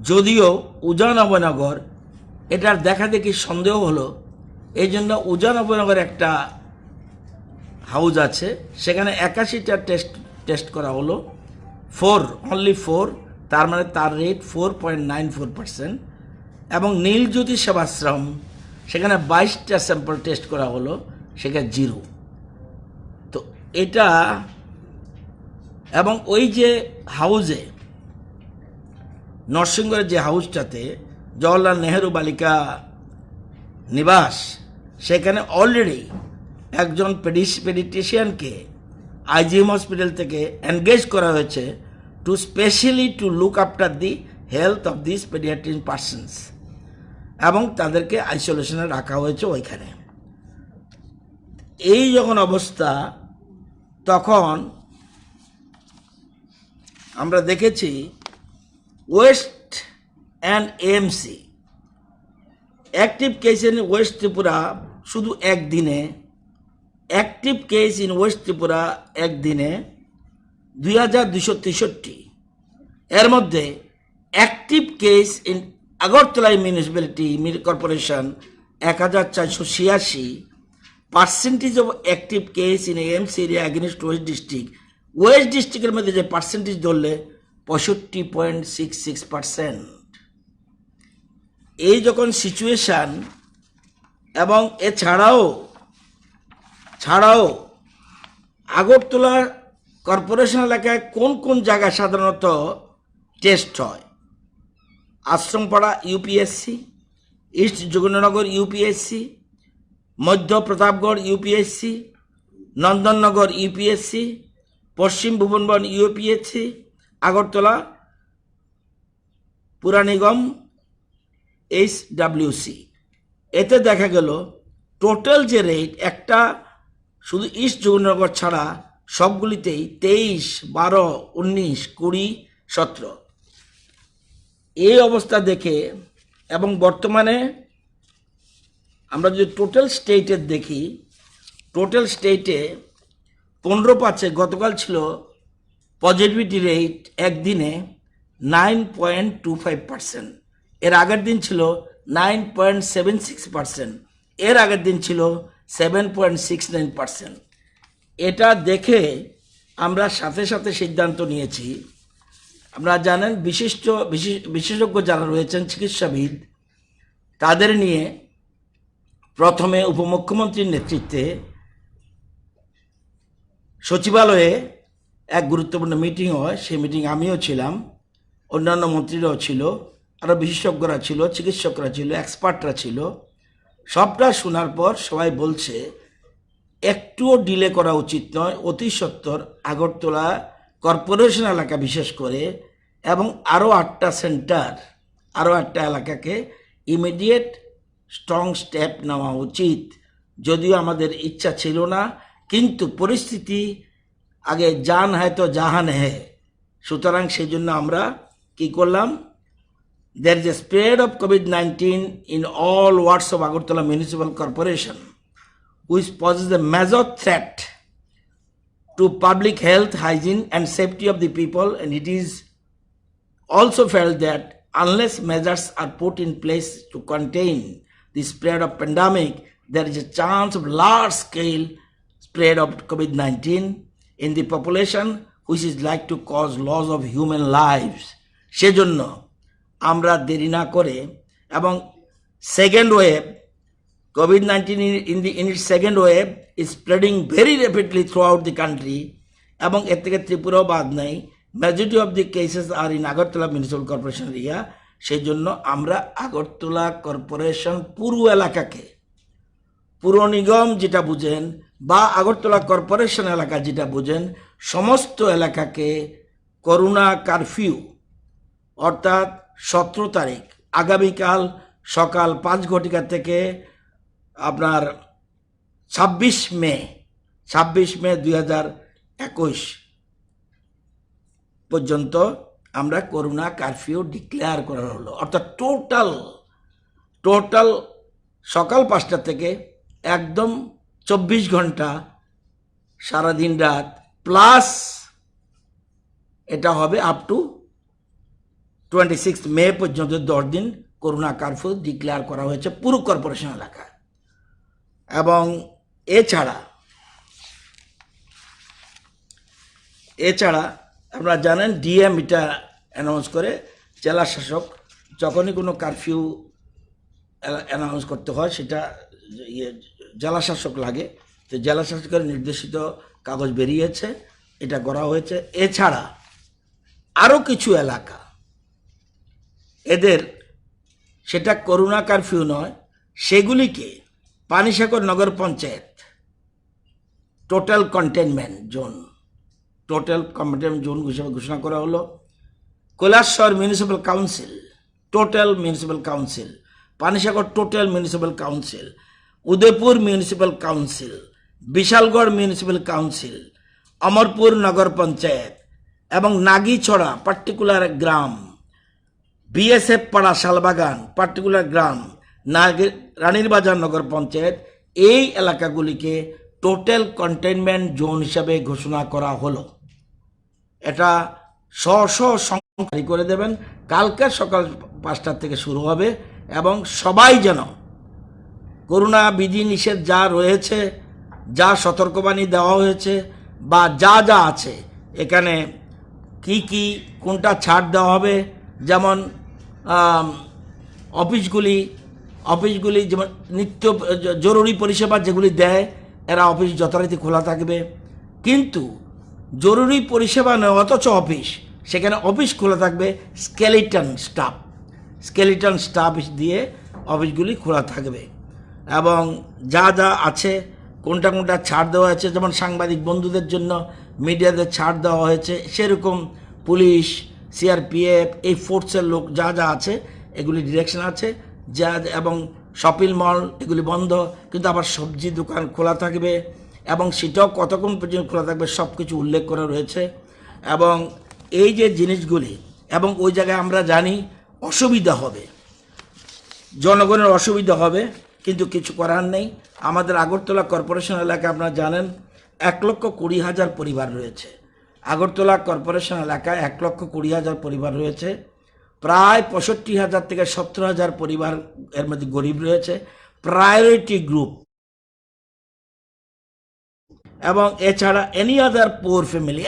যদিও উজান অভয়নগর এটার দেখা দেখি সন্দেহ হলো, এই জন্য উজান অভয়নগর একটা হাউস আছে, সেখানে 81টা টেস্ট করা হলো, অনলি 4, তার মানে তার রেট 4.94%। এবং নীলজ্যোতি সেবাশ্রম সেখানে 22টা স্যাম্পল টেস্ট করা হলো, সেখানে 0। তো এটা, এবং ওই যে হাউসে নরসিংগড়ের যে হাউসটাতে জওহরলাল নেহেরু বালিকা নিবাস, সেখানে অলরেডি একজন পেডিট্রিশিয়ানকে আইজিএম হসপিটাল থেকে এনগেজ করা হয়েছে to specially to look after the health of this paediatric persons, এবং তাদেরকে আইসোলেশনে রাখা হয়েছে ওইখানে। এই যখন অবস্থা, তখন আমরা দেখেছি West and AMC active case in West Tripura শুধু একদিনে, active case in West Tripura একদিনে 2263। এর মধ্যে active case in Agartala municipality corporation 1486। Percentage of active case in AMC area against West ডিস্ট্রিক্টের মধ্যে যে পার্সেন্টেজ ধরলে 65.66%। এই যখন সিচুয়েশান, এবং এছাড়াও আগরতলা কর্পোরেশন এলাকায় কোন কোন জায়গায় সাধারণত টেস্ট হয়? Ashrampara UPSC, east Jogendranagar UPSC, মধ্য প্রতাপগড় ইউপিএসসি, নন্দননগর ইউপিএসসি, পশ্চিম ভুবনবন ইউপিএসসি, আগরতলা পুরা নিগম HWC। এতে দেখা গেল টোটাল যে রেট, একটা শুধু ইস্ট যোগেন্দ্রনগর ছাড়া সবগুলিতেই 23, 12, 19, 20, 17। এই অবস্থা দেখে, এবং বর্তমানে আমরা যদি টোটাল স্টেটের দেখি, টোটাল স্টেটে 15 পাচ্ছে, গতকাল ছিল পজিটিভিটি রেট একদিনে 9.25%, এর আগের দিন ছিল 9.76%, এর আগের দিন ছিল 7.69%। এটা দেখে আমরা সাথে সাথে সিদ্ধান্ত নিয়েছি, আপনারা জানেন বিশেষজ্ঞ যারা রয়েছেন চিকিৎসাবিদ, তাদের নিয়ে প্রথমে উপমুখ্যমন্ত্রীর নেতৃত্বে সচিবালয়ে এক গুরুত্বপূর্ণ মিটিং হয়। সেই মিটিং আমিও ছিলাম, অন্যান্য মন্ত্রীরাও ছিল, আরও বিশেষজ্ঞরা ছিল, চিকিৎসকরা ছিল, এক্সপার্টরা ছিল। সবটা শোনার পর সবাই বলছে একটুও ডিলে করা উচিত নয়, অতি সত্বর আগরতলা কর্পোরেশন এলাকা বিশেষ করে, এবং আরও 8টা এলাকাকে ইমিডিয়েট স্ট্রং স্টেপ নেওয়া উচিত। যদিও আমাদের ইচ্ছা ছিল না, কিন্তু পরিস্থিতি আগে জান হ্যায় তো জাহান হ্যায়, সুতরাং সেই জন্য আমরা কি করলাম, there is a spread of COVID-19 in all wards of Agartala Municipal Corporation, which poses a major threat to public health, hygiene and safety of the people, and it is also felt that unless measures are put in place to contain the spread of pandemic, there is a chance of large-scale spread of COVID-19 in the population, which is like to cause loss of human lives. সেজন্য আমরা দেরি না করে, এবং second wave COVID-19 in its second wave is spreading very rapidly throughout the country, এবং এর থেকে ত্রিপুরাও বাদ নেই। Majority of the cases are in Agartala municipal corporation area. সেই জন্য আমরা আগরতলা কর্পোরেশন পুরো এলাকাকে, পুর নিগম যেটা বুঝেন বা আগরতলা কর্পোরেশন এলাকা যেটা বুঝেন, সমস্ত এলাকাকে করোনা কারফিউ, অর্থাৎ 17 তারিখ আগামীকাল সকাল 5 ঘটিকা থেকে আপনার 26 মে 2021 পর্যন্ত আমরা করোনা কারফিউ ডিক্লেয়ার করা হলো। অর্থাৎ টোটাল সকাল 5টা থেকে একদম 24 ঘন্টা সারাদিন রাত, প্লাস এটা হবে আপ টু 26 মে পর্যন্ত 10 দিন করোনা কারফিউ ডিক্লেয়ার করা হয়েছে পুরো কর্পোরেশন এলাকায়। এবং এছাড়া আপনারা জানেন ডিএম এটা অ্যানাউন্স করে, জেলা শাসক যখনই কোনো কারফিউ অ্যানাউন্স করতে হয় সেটা জেলা শাসক লাগে, তো জেলা শাসকের নির্দেশিত কাগজ বেরিয়েছে, এটা করা হয়েছে। এছাড়া আরও কিছু এলাকা এদের সেটা করোনা কারফিউ নয়, সেগুলিকে Panisagar Nagar Panchayat total containment zone হিসেবে ঘোষণা করা হলো। Kailashahar municipal council total municipal council, Panisagar total municipal council, Udaipur municipal council, Bishalgarh municipal council, Amarpur Nagar Panchayat এবং নাগিছড়া পার্টিকুলার গ্রাম, বিএসএফ পাড়া শালবাগান পার্টিকুলার গ্রাম, রানীর বাজার নগর পঞ্চায়েত, এই এলাকাগুলিকে টোটাল কন্টেনমেন্ট জোন হিসাবে ঘোষণা করা হলো। এটা সংখ্যা করে দেবেন, কালকে সকাল 5টা থেকে শুরু হবে এবং সবাই যেন করোনা বিধি নিষেধ যা রয়েছে, যা সতর্কবাণী দেওয়া হয়েছে বা যা যা আছে, এখানে কি কোনটা ছাড় দেওয়া হবে, যেমন অফিসগুলি যেমন নিত্য জরুরি পরিষেবা যেগুলি দেয় এরা অফিস যথারীতি খোলা থাকবে, কিন্তু জরুরি পরিষেবা নয় অথচ অফিস, সেখানে অফিস খোলা থাকবে স্কেলিটন স্টাফ দিয়ে অফিসগুলি খোলা থাকবে। এবং যা যা আছে কোনটা ছাড় দেওয়া হয়েছে, যেমন সাংবাদিক বন্ধুদের জন্য মিডিয়াদের ছাড় দেওয়া হয়েছে, সেরকম পুলিশ, সিআরপিএফ, এই ফোর্সের লোক যা যা আছে এগুলি ডিরেকশন আছে এবং শপিং মল এগুলি বন্ধ, কিন্তু আবার সবজি দোকান খোলা থাকবে এবং সেটাও কতক্ষণ পর্যন্ত খোলা থাকবে সব কিছু উল্লেখ করা রয়েছে। এবং এই যে জিনিসগুলি, এবং ওই জায়গায় আমরা জানি অসুবিধা হবে, জনগণের অসুবিধা হবে, কিন্তু কিছু করার নেই। আমাদের আগরতলা কর্পোরেশন এলাকায় আপনারা জানেন 1,20,000 পরিবার রয়েছে। আগরতলা কর্পোরেশন এলাকায় 1,20,000 পরিবার রয়েছে, প্রায় 65,000 থেকে 70,000 পরিবার এর মধ্যে গরিব রয়েছে, প্রায়োরিটি গ্রুপ। এবং এছাড়া এনি আদার পোর ফ্যামিলি,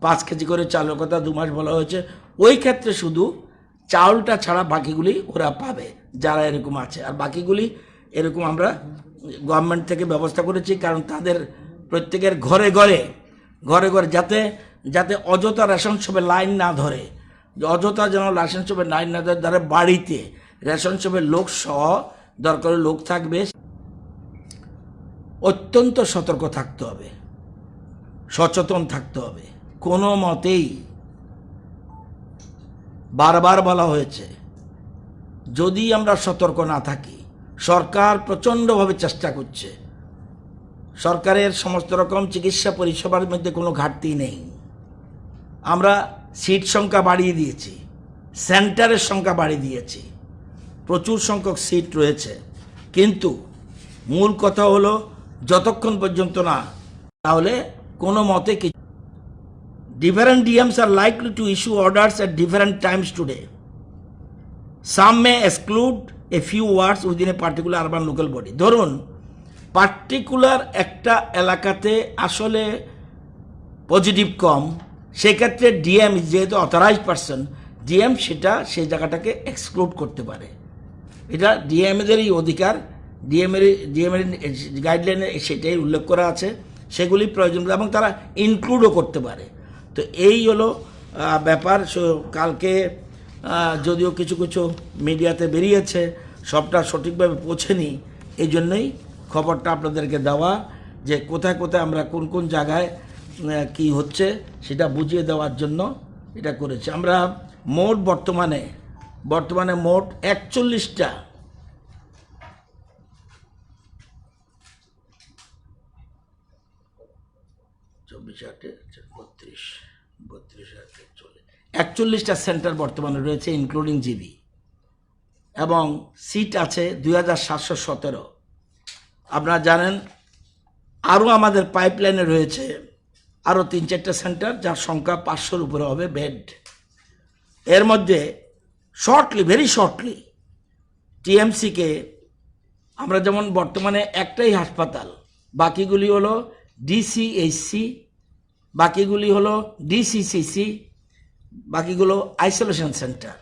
5 কেজি করে চালের কথা 2 মাস বলা হয়েছে, ওই ক্ষেত্রে শুধু চাউলটা ছাড়া বাকিগুলি ওরা পাবে যারা এরকম আছে। আর বাকিগুলি এরকম আমরা গভর্নমেন্ট থেকে ব্যবস্থা করেছি, কারণ তাদের প্রত্যেকের ঘরে ঘরে যাতে অযথা রেশন শপে লাইন না ধরে, অযথা যেন রেশন শপে লাইন না ধরে, তারা বাড়িতে রেশন শপের লোক সহ দরকারি লোক থাকবে। অত্যন্ত সতর্ক থাকতে হবে, সচেতন থাকতে হবে। কোনো মতেই, বারবার বলা হয়েছে, যদি আমরা সতর্ক না থাকি, সরকার প্রচণ্ডভাবে চেষ্টা করছে, সরকারের সমস্ত রকম চিকিৎসা পরিষেবার মধ্যে কোনো ঘাটতি নেই। আমরা সিট সংখ্যা বাড়িয়ে দিয়েছি, সেন্টারের সংখ্যা বাড়িয়ে দিয়েছি, প্রচুর সংখ্যক সিট রয়েছে, কিন্তু মূল কথা হলো যতক্ষণ পর্যন্ত না, তাহলে কোনো মতে কিছু। Different DMs are likely to issue orders at different times today. Some may exclude a few wards within a particular urban local body. ধরুন পার্টিকুলার একটা এলাকাতে আসলে পজিটিভ কম, সেক্ষেত্রে ডিএম যেহেতু অথরাইজড পারসন, ডিএম সেই জায়গাটাকে এক্সক্লুড করতে পারে। এটা ডিএমএদেরই অধিকার, ডিএমের গাইডলাইনে সেটাই উল্লেখ করা আছে, সেগুলি প্রয়োজন এবং তারা ইনক্লুডও করতে পারে। তো এই হলো ব্যাপার। কালকে যদিও কিছু কিছু মিডিয়াতে বেরিয়েছে, সবটা সঠিকভাবে পৌঁছেনি, এই জন্যই খবরটা আপনাদেরকে দেওয়া, যে কোথায় কোথায় আমরা কোন কোন জায়গায় কি হচ্ছে সেটা বুঝিয়ে দেওয়ার জন্য এটা করেছি। আমরা বর্তমানে মোট 41টা সেন্টার বর্তমানে রয়েছে ইনক্লুডিং জিবি, এবং সিট আছে 2,717। আপনারা জানেন আরও আমাদের পাইপলাইনে রয়েছে আরও 3-4টা সেন্টার, যার সংখ্যা 500-র উপরে হবে বেড। এর মধ্যে শর্টলি, ভেরি শর্টলি, টিএমসিকে আমরা যেমন বর্তমানে একটাই হাসপাতাল, বাকিগুলি হলো ডিসিএইচসি, বাকিগুলি হলো ডিসিসিসি, বাকিগুলো আইসোলেশন সেন্টার।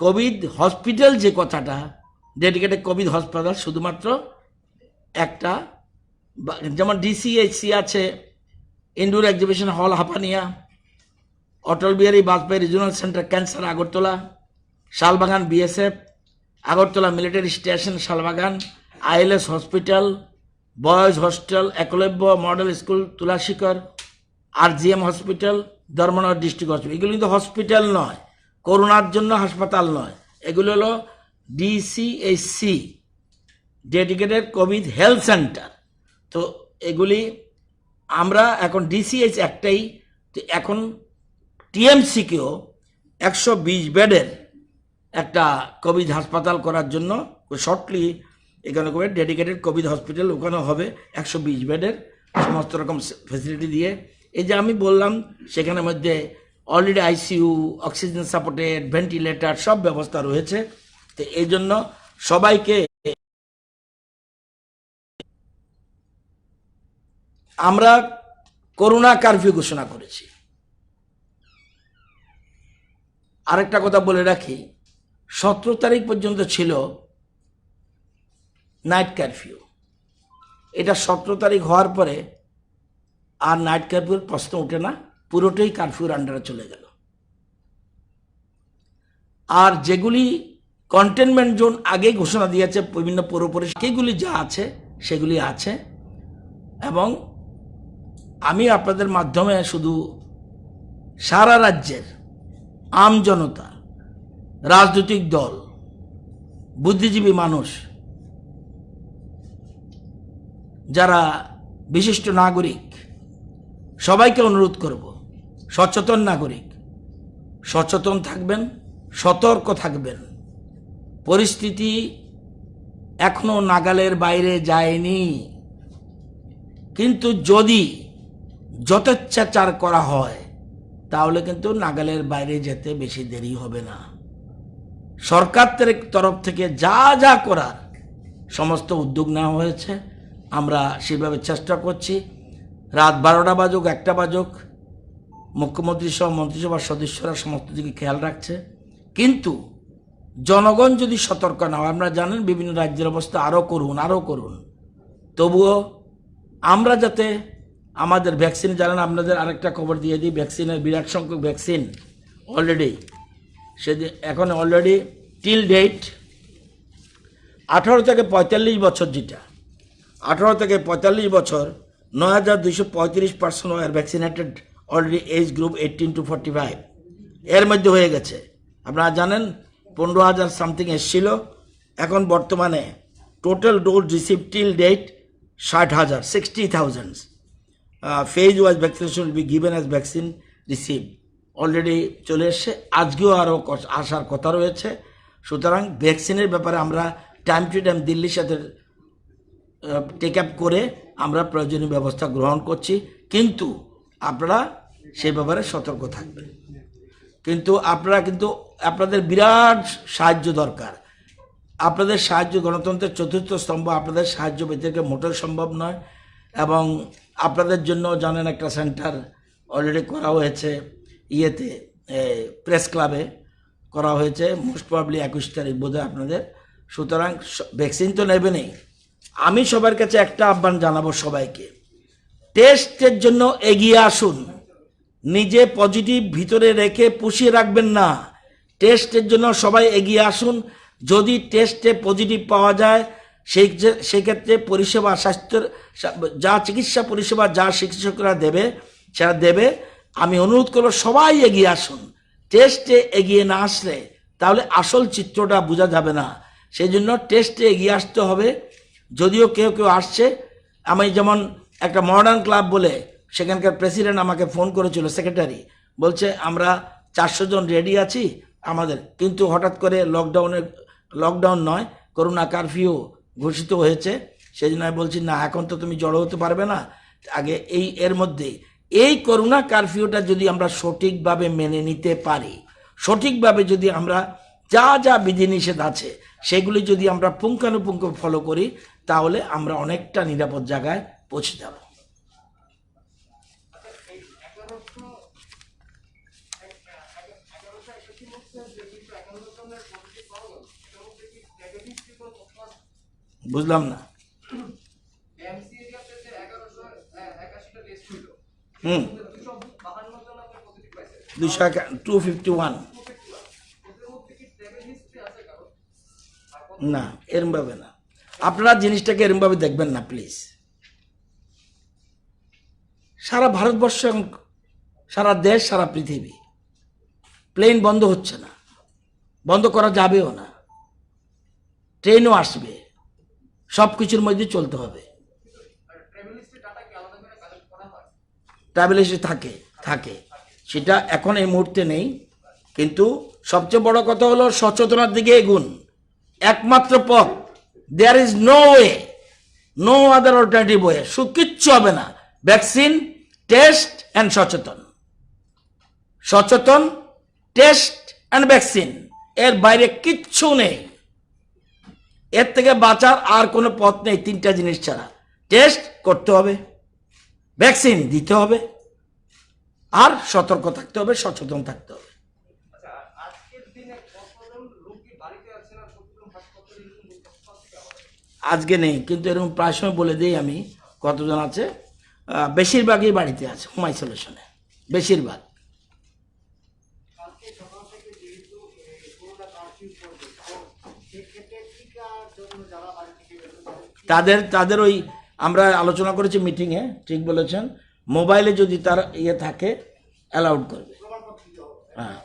কোভিড হসপিটাল যে কথাটা, ডেডিকেটেড কোভিড হাসপাতাল শুধুমাত্র একটা, যেমন ডিসিএইচসি আছে indoor exhibition hall Hapania, Atal Bihari Vajpayee regional centre cancer Agartala, Shalbagan BSF, Agartala military station Shalbagan, ILS hospital, boys hostel, Eklavya model school Tulashikar, RGM hospital, Dharmanagar district hospital. এগুলো কিন্তু হসপিটাল নয়, করোনার জন্য হাসপাতাল নয়, এগুলো হলো ডিসিএইচসি, ডেডিকেটেড কোভিড হেলথ সেন্টার। তো এগুলি আমরা এখন ডিসিএইচ একটাই, এখন টিএমসিকেও 120 বেডের একটা কোভিড হাসপাতাল করার জন্য শর্টলি এখানে করে ডেডিকেটেড কোভিড হসপিটাল ওখানে হবে 120 বেডের সমস্ত রকম ফেসিলিটি দিয়ে। এই যে আমি বললাম সেখানের মধ্যে already ICU, oxygen supported, ventilator সব ব্যবস্থা রয়েছে। তো এই জন্য সবাইকে আমরা করোনা কারফিউ ঘোষণা করেছি। আরেকটা কথা বলে রাখি, 17 তারিখ পর্যন্ত ছিল নাইট কারফিউ। এটা 17 তারিখ হওয়ার পরে আর নাইট কারফিউর প্রশ্ন ওঠে না, পুরোটাই কারফিউর আন্ডারে চলে গেল। আর যেগুলি কন্টেনমেন্ট জোন আগেই ঘোষণা দিয়েছে বিভিন্ন পৌরপরিষদ, সেগুলি যা আছে সেগুলি আছে। এবং আমি আপনাদের মাধ্যমে শুধু সারা রাজ্যের আম জনতা, রাজনৈতিক দল, বুদ্ধিজীবী মানুষ, যারা বিশিষ্ট নাগরিক, সবাইকে অনুরোধ করব, সচেতন নাগরিক, সচেতন থাকবেন, সতর্ক থাকবেন। পরিস্থিতি এখনো নাগালের বাইরে যায়নি, কিন্তু যদি যথেচ্ছাচার করা হয় তাহলে কিন্তু নাগালের বাইরে যেতে বেশি দেরি হবে না। সরকারের তরফ থেকে যা যা করার সমস্ত উদ্যোগ নেওয়া হয়েছে, আমরা সেভাবে চেষ্টা করছি। রাত 12টা বাজুক, 1টা বাজুক, মুখ্যমন্ত্রী সহ মন্ত্রিসভার সদস্যরা সমস্ত দিকে খেয়াল রাখছে। কিন্তু জনগণ যদি সতর্ক না হয়, আমরা জানেন বিভিন্ন রাজ্যের অবস্থা আরও করুন, তবুও আমরা যাতে আমাদের ভ্যাকসিন, জানেন আপনাদের আরেকটা খবর দিয়ে দিই, ভ্যাকসিনের বিরাট সংখ্যক ভ্যাকসিন অলরেডি, সেদিন এখন অলরেডি টিল ডেট 18 থেকে 45 বছর, যেটা 18 থেকে 45 বছর 9235 person were vaccinated already, age group 18 to 45 এর মধ্যে হয়ে গেছে। আপনারা জানেন 15,000 সামথিং এসছিল, এখন বর্তমানে total dose receive till date 60,000, 60,000। Phase wise vaccination will be given as vaccine receive already চলে এসছে, আজকেও আরও আসার কথা রয়েছে। সুতরাং ভ্যাকসিনের ব্যাপারে আমরা টাইম টু টাইম দিল্লির সাথে টেক আপ করে আমরা প্রয়োজনীয় ব্যবস্থা গ্রহণ করছি, কিন্তু আপনারা সেই ব্যাপারে সতর্ক থাকবেন। কিন্তু আপনাদের বিরাট সাহায্য দরকার। আপনাদের সাহায্য গণতন্ত্রের চতুর্থ স্তম্ভ, আপনাদের সাহায্য ব্যতিরেকে মোটেও সম্ভব নয়। এবং আপনাদের জন্য জানেন একটা সেন্টার অলরেডি করা হয়েছে ইয়েতে, প্রেস ক্লাবে করা হয়েছে, মোস্ট প্রবাবলি 21 তারিখ বোধহয় আপনাদের। সুতরাং ভ্যাকসিন তো নেবেনই। আমি সবার কাছে একটা আহ্বান জানাবো সবাইকে, টেস্টের জন্য এগিয়ে আসুন। নিজে পজিটিভ ভিতরে রেখে পুষিয়ে রাখবেন না, টেস্টের জন্য সবাই এগিয়ে আসুন। যদি টেস্টে পজিটিভ পাওয়া যায়, সেক্ষেত্রে পরিষেবা, স্বাস্থ্যের যা চিকিৎসা পরিষেবা যা চিকিৎসকরা দেবে সেটা দেবে। আমি অনুরোধ করব সবাই এগিয়ে আসুন। টেস্টে এগিয়ে না আসলে তাহলে আসল চিত্রটা বোঝা যাবে না। সেই জন্য টেস্টে এগিয়ে আসতে হবে। যদিও কেউ কেউ আসছে, আমি যেমন একটা মডার্ন ক্লাব বলে, সেখানকার প্রেসিডেন্ট আমাকে ফোন করেছিল, সেক্রেটারি বলছে আমরা 400 জন রেডি আছি আমাদের, কিন্তু হঠাৎ করে লকডাউন নয়, করোনা কারফিউ ঘোষিত হয়েছে। সেই জন্য আমি বলছি না, এখন তো তুমি জড়ো হতে পারবে না, আগে এর মধ্যে এই করোনা কারফিউটা যদি আমরা সঠিকভাবে মেনে নিতে পারি, সঠিকভাবে যদি আমরা যা যা বিধিনিষেধ আছে সেগুলি যদি আমরা পুঙ্খানুপুঙ্খ ফলো করি তাহলে আমরা অনেকটা নিরাপদ জায়গায় পৌঁছে যাব। বুঝলাম না। হুম, 251 না, এরম ভাবে না। আপনারা জিনিসটাকে এরম ভাবে দেখবেন না প্লিজ। সারা ভারতবর্ষ এবং সারা দেশ, সারা পৃথিবী প্লেন বন্ধ হচ্ছে না, বন্ধ করা যাবেও না, ট্রেনও আসবে, সব কিছুর মধ্যে চলতে হবে। ট্রাভেল হিস্ট্রি থাকে থাকে, সেটা এখন এই মুহূর্তে নেই, কিন্তু সবচেয়ে বড় কথা হলো সচেতনার দিকে এগুন। একমাত্র পথ, there is no way, no other alternative way, কিচ্ছু হবে না। ভ্যাকসিন, টেস্ট অ্যান্ড সচেতন, সচেতন, টেস্ট অ্যান্ড ভ্যাকসিন, এর বাইরে কিচ্ছু নেই। এর থেকে বাঁচার আর কোনো পথ নেই তিনটা জিনিস ছাড়া। টেস্ট করতে হবে, ভ্যাকসিন দিতে হবে, আর সতর্ক থাকতে হবে, সচেতন থাকতে হবে। আজকে নেই, কিন্তু এরকম প্রায় সময় বলে দিই আমি কতজন আছে। বেশিরভাগই বাড়িতে আছে, হোম আইসোলেশনে বেশিরভাগ। তাদের তাদের ওই আমরা আলোচনা করেছি মিটিংয়ে, ঠিক বলেছেন, মোবাইলে যদি তার ইয়ে থাকে অ্যালাউড করবে। হ্যাঁ,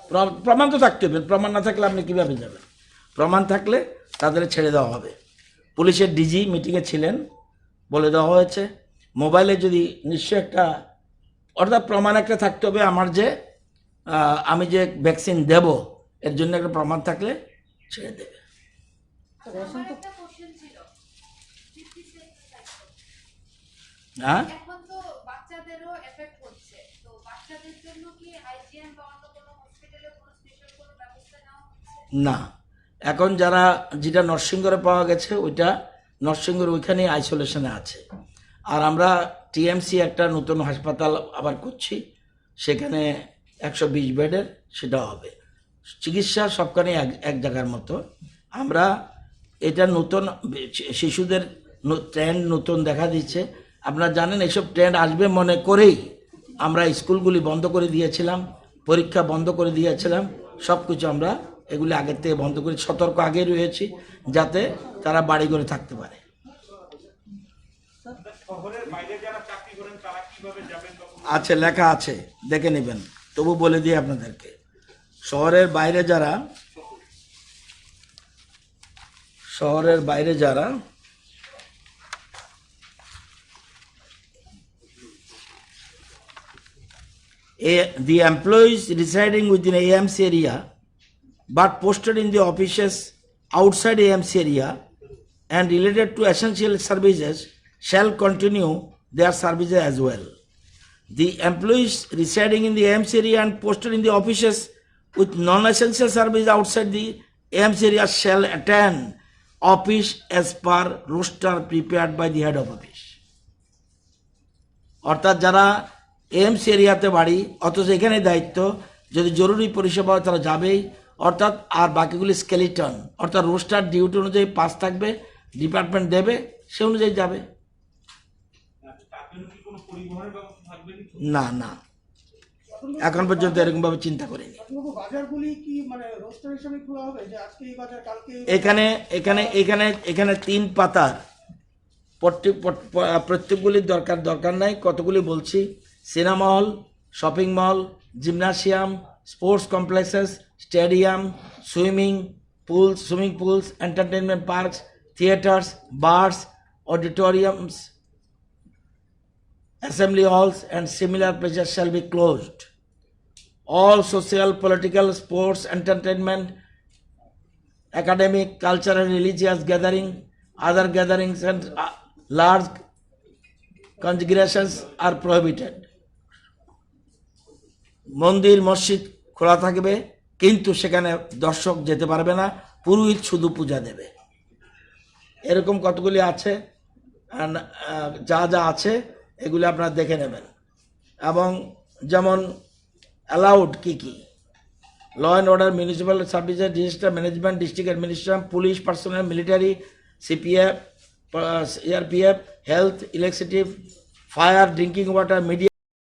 প্রমাণ তো থাকতে হবে, প্রমাণ না থাকলে আপনি কীভাবে যাবেন? প্রমাণ থাকলে তাদের ছেড়ে দেওয়া হবে। পুলিশের ডিজি মিটিংয়ে ছিলেন, বলে দেওয়া হয়েছে মোবাইলে যদি নিশ্চয় একটা, অর্থাৎ প্রমাণ একটা থাকতে হবে আমার যে আমি যে ভ্যাকসিন দেব এর জন্য একটা প্রমাণ থাকলে ছেড়ে দেবে। হ্যাঁ, না, এখন যারা যেটা নরসিংগড়ে পাওয়া গেছে ওইটা নরসিংগড় ওইখানেই আইসোলেশনে আছে। আর আমরা টিএমসি একটা নতুন হাসপাতাল আবার করছি, সেখানে 120 বেডের, সেটা হবে। চিকিৎসা সবখানে এক জায়গার মতো। আমরা এটা নতুন শিশুদের ট্রেন্ড নতুন দেখা দিচ্ছে। আপনারা জানেন এসব ট্রেন্ড আসবে মনে করেই আমরা স্কুলগুলি বন্ধ করে দিয়েছিলাম, পরীক্ষা বন্ধ করে দিয়েছিলাম, সব কিছু আমরা এগুলি আগের থেকে বন্ধ করে সতর্ক আগে রয়েছি যাতে তারা বাড়ি করে থাকতে পারে। আছে, লেখা আছে, দেখে নেবেন, তবু বলে দিই আপনাদেরকে। শহরের বাইরে যারা the employees residing within AMC area but posted in the offices outside AMC area and related to essential services shall continue their services as well. The employees residing in the AMC area and posted in the offices with non-essential service outside the AMC area shall attend office as per roster prepared by the head of office. অর্থাৎ যারা MC এরিয়াতে বাড়ি অথচ এখানে দায়িত্ব, যদি জরুরি পরিষেবা হয় তারা যাবেই, অর্থাৎ আর বাকিগুলি স্কেলিটন, অর্থাৎ রোস্টার ডিউটি অনুযায়ী পাস থাকবে, ডিপার্টমেন্ট দেবে, সে অনুযায়ী যাবে। না না, এখন পর্যন্ত এরকম ভাবে চিন্তা করিনি। এখানে এখানে এখানে এখানে 3 পাতার প্রত্যেকগুলির দরকার নাই, কতগুলি বলছি। Cinema hall, shopping mall, gymnasium, sports complexes, stadium, swimming pools, entertainment parks, theatres, bars, auditoriums, assembly halls and similar places shall be closed. All social, political, sports, entertainment, academic, cultural, religious gathering, other gatherings and large congregations are prohibited. মন্দির মসজিদ খোলা থাকবে, কিন্তু সেখানে দর্শক যেতে পারবে না, পুরোহিত শুধু পূজা দেবে। এরকম কতগুলি আছে, যা যা আছে এগুলি আপনারা দেখে নেবেন। এবং যেমন অ্যালাউড কি কি, law and order, municipal services, disaster management, district administration, police personnel, military, CPF, CRPF, health, electricity, fire, drinking water, media,